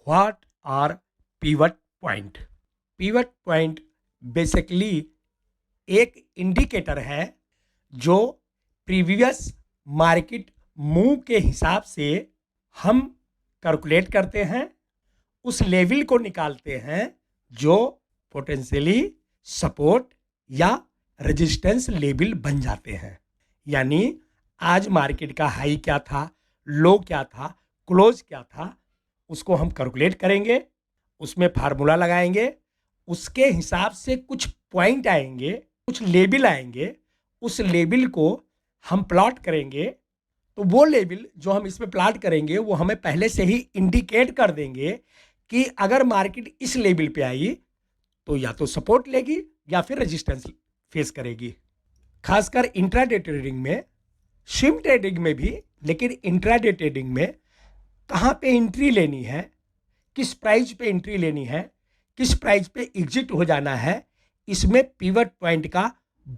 What are pivot point? Pivot point basically एक indicator है जो प्रीवियस मार्केट मूव के हिसाब से हम कैलकुलेट करते हैं, उस लेवल को निकालते हैं जो पोटेंशियली सपोर्ट या रेजिस्टेंस लेवल बन जाते हैं। यानी आज मार्केट का हाई क्या था, लो क्या था, क्लोज क्या था, उसको हम कैलकुलेट करेंगे, उसमें फार्मूला लगाएंगे, उसके हिसाब से कुछ पॉइंट आएंगे, कुछ लेवल आएंगे, उस लेवल को हम प्लॉट करेंगे। तो वो लेवल जो हम इसमें प्लॉट करेंगे वो हमें पहले से ही इंडिकेट कर देंगे कि अगर मार्केट इस लेवल पे आई तो या तो सपोर्ट लेगी या फिर रेजिस्टेंस फेस करेगी। खासकर इंट्राडे ट्रेडिंग में, स्विंग ट्रेडिंग में भी, लेकिन इंट्राडे ट्रेडिंग में कहाँ पे एंट्री लेनी है, किस प्राइस पे एंट्री लेनी है, किस प्राइस पे एग्जिट हो जाना है, इसमें पिवट पॉइंट का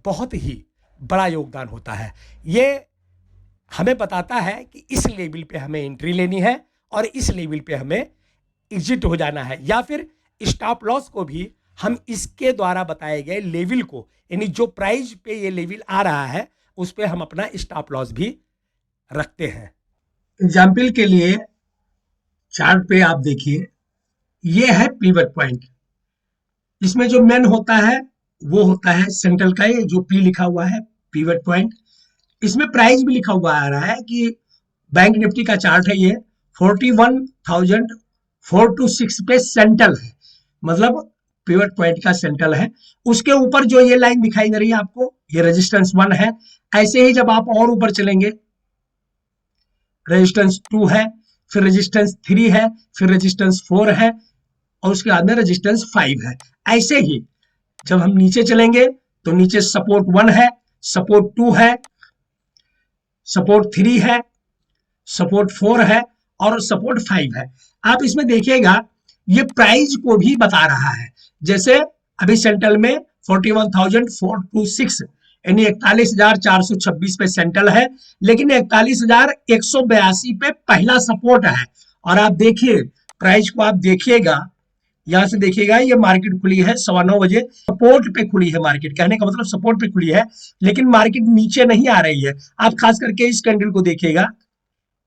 बहुत ही बड़ा योगदान होता है। ये हमें बताता है कि इस लेवल पे हमें एंट्री लेनी है और इस लेवल पे हमें एग्जिट हो जाना है, या फिर स्टॉप लॉस को भी हम इसके द्वारा बताए गए लेवल को, यानी जो प्राइस पे ये लेवल आ रहा है उस पे हम अपना स्टॉप लॉस भी रखते हैं। एग्जाम्पल के लिए चार्ट पे आप देखिए, ये है पिवट पॉइंट। इसमें जो मेन होता है वो होता है सेंट्रल का, ये जो पी लिखा हुआ है पिवट पॉइंट। इसमें प्राइस भी लिखा हुआ आ रहा है कि बैंक निफ्टी का चार्ट है ये 41,426 पे सेंट्रल है, मतलब पिवट पॉइंट का सेंट्रल है। उसके ऊपर जो ये लाइन दिखाई दे रही है आपको, ये रेजिस्टेंस 1 है। ऐसे ही जब आप और ऊपर चलेंगे, रेजिस्टेंस 2 है, फिर रेजिस्टेंस 3 है, फिर रेजिस्टेंस 4 है और उसके बाद में रेजिस्टेंस 5 है। ऐसे ही जब हम नीचे चलेंगे तो नीचे सपोर्ट 1 है, सपोर्ट 2 है, सपोर्ट 3 है, सपोर्ट 4 है और सपोर्ट 5 है। आप इसमें देखिएगा ये प्राइस को भी बता रहा है। जैसे अभी सेंट्रल में 41,426 यानी 41,426 पे सेंट्रल है, लेकिन 41,182 पे पहला सपोर्ट है। और आप देखिए प्राइस को, आप देखिएगा यहां से देखिएगा, ये मार्केट खुली है 9:15 बजे, सपोर्ट पे खुली है मार्केट, कहने का मतलब सपोर्ट पे खुली है, लेकिन मार्केट नीचे नहीं आ रही है। आप खास करके इस कैंडल को देखिएगा,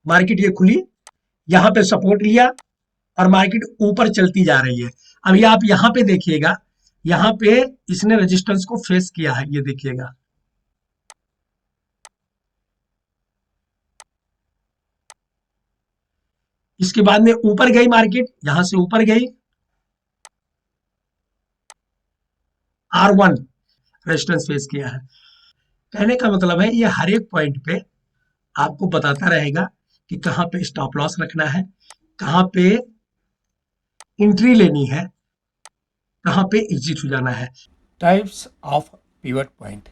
मार्केट ये खुली, यहाँ पे सपोर्ट लिया और मार्केट ऊपर चलती जा रही है। अभी आप यहाँ पे देखिएगा, यहाँ पे इसने रेजिस्टेंस को फेस किया है, ये देखिएगा। इसके बाद में ऊपर गई मार्केट, यहां से ऊपर गई, R1 रेजिस्टेंस फेस किया है। कहने का मतलब है ये हर एक पॉइंट पे आपको बताता रहेगा कि कहाँ पे स्टॉप लॉस रखना है, कहाँ पे एंट्री लेनी है, कहाँ पे एग्जिट हो जाना है। Types of pivot point.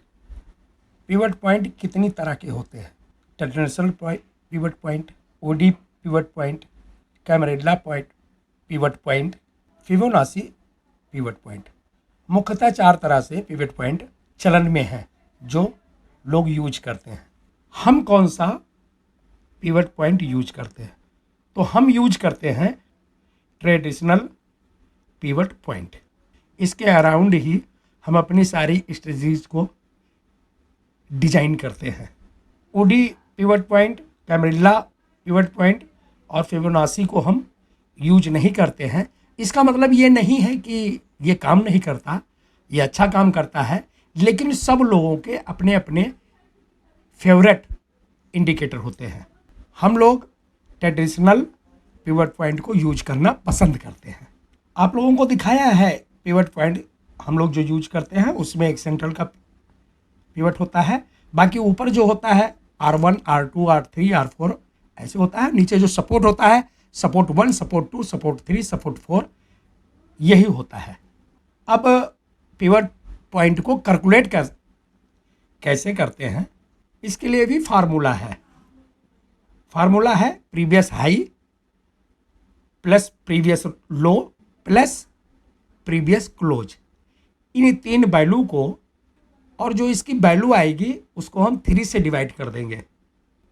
Pivot point कितनी तरह के होते हैं? Traditional pivot point, Woodie pivot point, Camarilla point pivot point, Fibonacci pivot point. मुख्यतः 4 तरह से पिवट पॉइंट चलन में हैं जो लोग यूज करते हैं। हम कौन सा पिवट पॉइंट यूज करते हैं? तो हम यूज करते हैं ट्रेडिशनल पिवट पॉइंट। इसके अराउंड ही हम अपनी सारी स्ट्रेटजीज को डिजाइन करते हैं। Woodie pivot point, Camarilla pivot point और फिबोनाची को हम यूज नहीं करते हैं। इसका मतलब ये नहीं है कि ये काम नहीं करता, ये अच्छा काम करता है, लेकिन सब लोगों के अपने अपने फेवरेट इंडिकेटर होते हैं। हम लोग ट्रेडिशनल पिवट पॉइंट को यूज करना पसंद करते हैं। आप लोगों को दिखाया है पिवट पॉइंट हम लोग जो यूज करते हैं, उसमें एक सेंट्रल का पिवट होता है, बाकी ऊपर जो होता है R1, R2, R3, R4 ऐसे होता है। नीचे जो सपोर्ट होता है, सपोर्ट 1, सपोर्ट 2, सपोर्ट 3, सपोर्ट 4, यही होता है। अब पिवट पॉइंट को कैलकुलेट कैसे करते हैं, इसके लिए भी फार्मूला है। फार्मूला है previous high plus previous low plus previous close. इन 3 वैल्यू को, और जो इसकी वैल्यू आएगी उसको हम 3 से डिवाइड कर देंगे,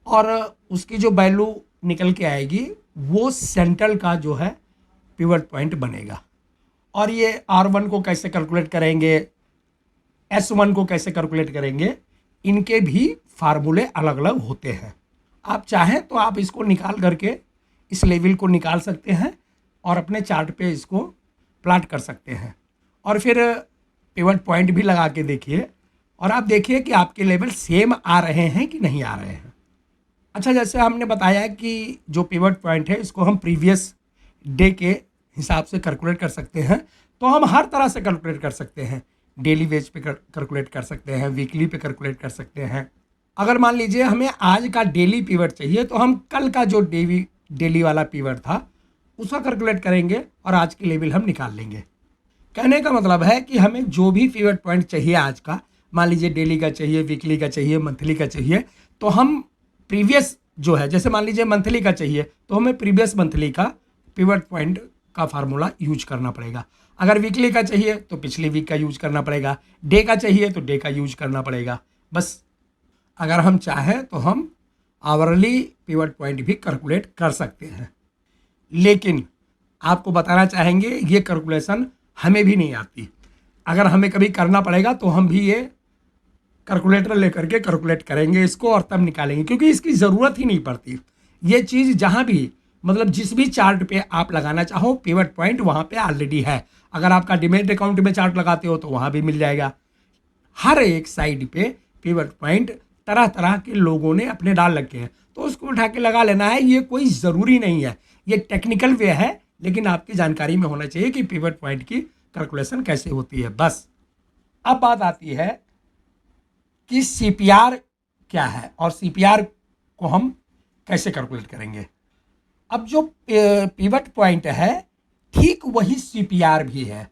और उसकी जो वैल्यू निकल के आएगी वो सेंट्रल का जो है पिवट पॉइंट बनेगा। और ये R1 को कैसे कैलकुलेट करेंगे, S1 को कैसे कैलकुलेट करेंगे, इनके भी फार्मूले अलग अलग होते हैं। आप चाहें तो आप इसको निकाल करके इस लेवल को निकाल सकते हैं और अपने चार्ट पे इसको प्लाट कर सकते हैं और फिर पिवट पॉइंट भी लगा के देखिए और आप देखिए कि आपके लेवल सेम आ रहे हैं कि नहीं आ रहे हैं। अच्छा, जैसे हमने बताया कि जो पिवट पॉइंट है इसको हम प्रीवियस डे के हिसाब से कैलकुलेट कर सकते हैं, तो हम हर तरह से कैलकुलेट कर सकते हैं। डेली वेज पे कैलकुलेट कर सकते हैं, वीकली पे कैलकुलेट कर सकते हैं। अगर मान लीजिए हमें आज का डेली पिवट चाहिए तो हम कल का जो डेली वाला पिवट था उसका कैलकुलेट करेंगे और आज की लेवल हम निकाल लेंगे। कहने का मतलब है कि हमें जो भी पिवट पॉइंट चाहिए आज का, मान लीजिए डेली का चाहिए, वीकली का चाहिए, मंथली का चाहिए, तो हम प्रीवियस जो है, जैसे मान लीजिए मंथली का चाहिए तो हमें प्रीवियस मंथली का पिवट पॉइंट का फार्मूला यूज करना पड़ेगा। अगर वीकली का चाहिए तो पिछली वीक का यूज करना पड़ेगा, डे का चाहिए तो डे का यूज करना पड़ेगा। बस अगर हम चाहें तो हम आवरली पिवट पॉइंट भी कैलकुलेट कर सकते हैं, लेकिन आपको बताना चाहेंगे ये कैलकुलेशन हमें भी नहीं आती। अगर हमें कभी करना पड़ेगा तो हम भी ये कैलकुलेटर लेकर के कैलकुलेट करेंगे इसको और तब निकालेंगे, क्योंकि इसकी ज़रूरत ही नहीं पड़ती। ये चीज़ जहाँ भी मतलब जिस भी चार्ट पे आप लगाना चाहो पिवट पॉइंट वहाँ पे ऑलरेडी है। अगर आपका डीमैट अकाउंट में चार्ट लगाते हो तो वहाँ भी मिल जाएगा। हर एक साइड पे पिवट पॉइंट तरह तरह के लोगों ने अपने डाल रखे हैं, तो उसको उठा के लगा लेना है। ये कोई ज़रूरी नहीं है, ये टेक्निकल वे है, लेकिन आपकी जानकारी में होना चाहिए कि पिवट पॉइंट की कैलकुलेशन कैसे होती है। बस अब बात आती है कि CPR क्या है और CPR को हम कैसे कैलकुलेट करेंगे। अब जो पिवट पॉइंट है ठीक वही CPR भी है,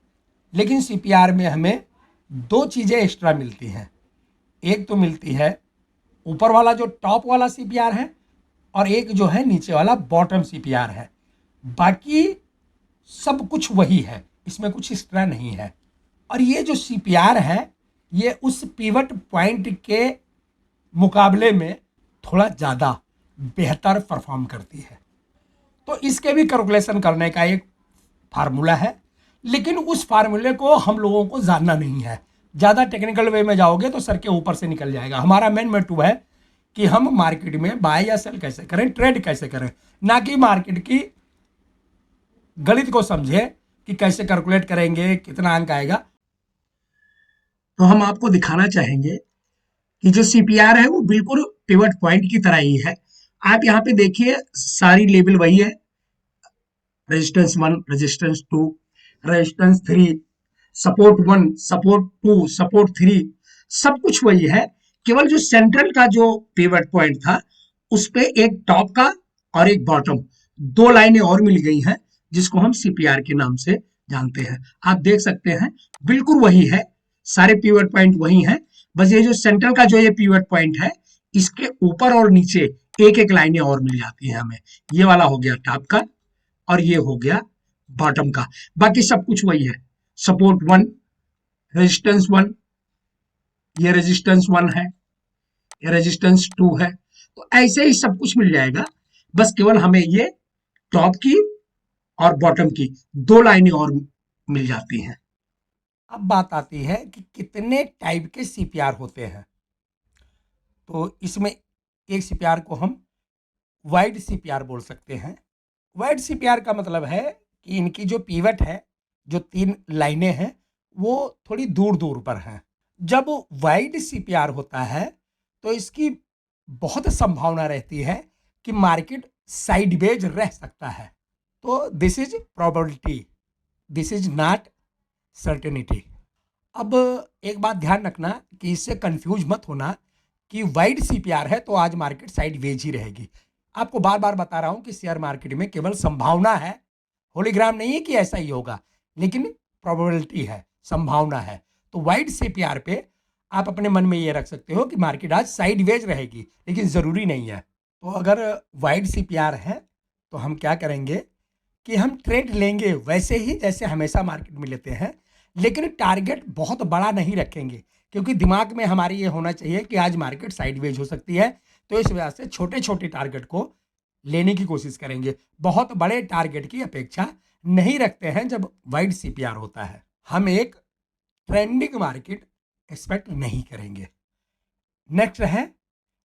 लेकिन CPR में हमें दो चीज़ें एक्स्ट्रा मिलती हैं। एक तो मिलती है ऊपर वाला जो टॉप वाला CPR है और एक जो है नीचे वाला बॉटम CPR है। बाकी सब कुछ वही है, इसमें कुछ एक्स्ट्रा नहीं है। और ये जो CPR है ये उस पिवट पॉइंट के मुकाबले में थोड़ा ज़्यादा बेहतर परफॉर्म करती है। तो इसके भी कैलकुलेशन करने का एक फार्मूला है, लेकिन उस फार्मूले को हम लोगों को जानना नहीं है। ज़्यादा टेक्निकल वे में जाओगे तो सर के ऊपर से निकल जाएगा। हमारा मेन मोटिव है कि हम मार्केट में बाय या सेल कैसे करें, ट्रेड कैसे करें, ना कि मार्केट की गणित को समझे कि कैसे कैलकुलेट करेंगे, कितना अंक आएगा। तो हम आपको दिखाना चाहेंगे कि जो CPR है वो बिल्कुल पिवट पॉइंट की तरह ही है। आप यहाँ पे देखिए सारी लेवल वही है, resistance 1, resistance 2, resistance 3, support 1, support 2, support 3, सब कुछ वही है। केवल जो सेंट्रल का जो पिवट पॉइंट था उस पे एक टॉप का और एक बॉटम, दो लाइनें और मिल गई हैं जिसको हम CPR के नाम से जानते हैं। आप देख सकते हैं बिल्कुल वही है, सारे पिवट पॉइंट वही हैं। बस ये जो सेंट्रल का जो ये पिवट पॉइंट है इसके ऊपर और नीचे एक एक लाइनें और मिल जाती हैं हमें। ये वाला हो गया टॉप का और ये हो गया बॉटम का। बाकी सब कुछ वही है, सपोर्ट 1, रेजिस्टेंस 1, ये रेजिस्टेंस 1 है, ये रेजिस्टेंस 2 है। तो ऐसे ही सब कुछ मिल जाएगा, बस केवल हमें ये टॉप की और बॉटम की दो लाइनें और मिल जाती हैं। अब बात आती है कि कितने टाइप के CPR होते हैं। तो इसमें एक CPR को हम वाइड CPR बोल सकते हैं। वाइड CPR का मतलब है कि इनकी जो पिवट है, जो 3 लाइनें हैं, वो थोड़ी दूर दूर पर हैं। जब वाइड CPR होता है तो इसकी बहुत संभावना रहती है कि मार्केट साइडवेज रह सकता है। तो this is probability, this is not certainty. अब एक बात ध्यान रखना कि इससे कंफ्यूज मत होना कि वाइड CPR है तो आज मार्केट साइडवेज ही रहेगी। आपको बार बार बता रहा हूं कि शेयर मार्केट में केवल संभावना है, होलीग्राम नहीं है कि ऐसा ही होगा, लेकिन प्रोबेबिलिटी है, संभावना है। तो वाइड CPR पे आप अपने मन में ये रख सकते हो कि मार्केट आज साइडवेज रहेगी, लेकिन ज़रूरी नहीं है। तो अगर वाइड CPR है तो हम क्या करेंगे कि हम ट्रेड लेंगे वैसे ही जैसे हमेशा मार्केट में लेते हैं, लेकिन टारगेट बहुत बड़ा नहीं रखेंगे, क्योंकि दिमाग में हमारी ये होना चाहिए कि आज मार्केट साइडवेज हो सकती है। तो इस वजह से छोटे छोटे टारगेट को लेने की कोशिश करेंगे। बहुत बड़े टारगेट की अपेक्षा नहीं रखते हैं जब वाइड सीपीआर होता है। हम एक ट्रेंडिंग मार्केट एक्सपेक्ट नहीं करेंगे। नेक्स्ट है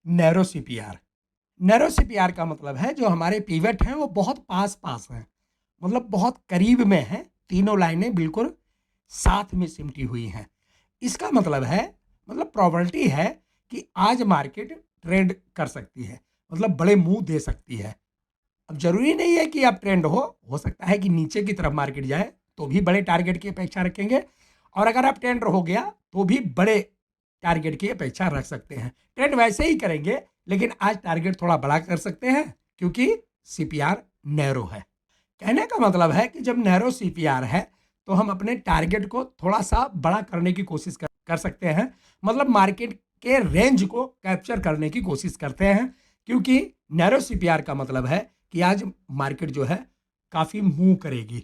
नैरो सीपीआर। नैरो सीपीआर का मतलब है जो हमारे पीवट हैं वो बहुत पास पास हैं, मतलब बहुत करीब में हैं, तीनों लाइनें बिल्कुल साथ में सिमटी हुई हैं। इसका मतलब है, मतलब प्रोबेबिलिटी है कि आज मार्केट ट्रेंड कर सकती है, मतलब बड़े मूव दे सकती है। अब जरूरी नहीं है कि आप ट्रेंड हो सकता है कि नीचे की तरफ मार्केट जाए तो भी बड़े टारगेट की अपेक्षा रखेंगे, और अगर आप ट्रेंड हो गया तो भी बड़े टारगेट की अपेक्षा रख सकते हैं। ट्रेंड वैसे ही करेंगे, लेकिन आज टारगेट थोड़ा बड़ा कर सकते हैं क्योंकि सीपीआर नैरो है। कहने का मतलब है कि जब नैरो सीपीआर है तो हम अपने टारगेट को थोड़ा सा बड़ा करने की कोशिश कर सकते हैं, मतलब मार्केट के रेंज को कैप्चर करने की कोशिश करते हैं, क्योंकि नैरो सीपीआर का मतलब है कि आज मार्केट जो है काफ़ी मूव करेगी,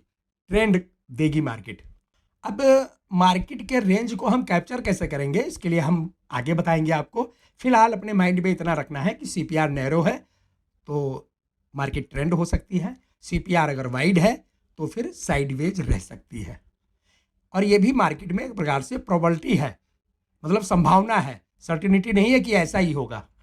ट्रेंड देगी मार्केट। अब मार्केट के रेंज को हम कैप्चर कैसे करेंगे, इसके लिए हम आगे बताएंगे आपको। फिलहाल अपने माइंड में इतना रखना है कि सीपीआर नैरो है तो मार्केट ट्रेंड हो सकती है, सीपीआर अगर वाइड है तो फिर साइडवेज रह सकती है। और ये भी मार्केट में एक प्रकार से प्रोबेबिलिटी है, मतलब संभावना है, सर्टिनिटी नहीं है कि ऐसा ही होगा।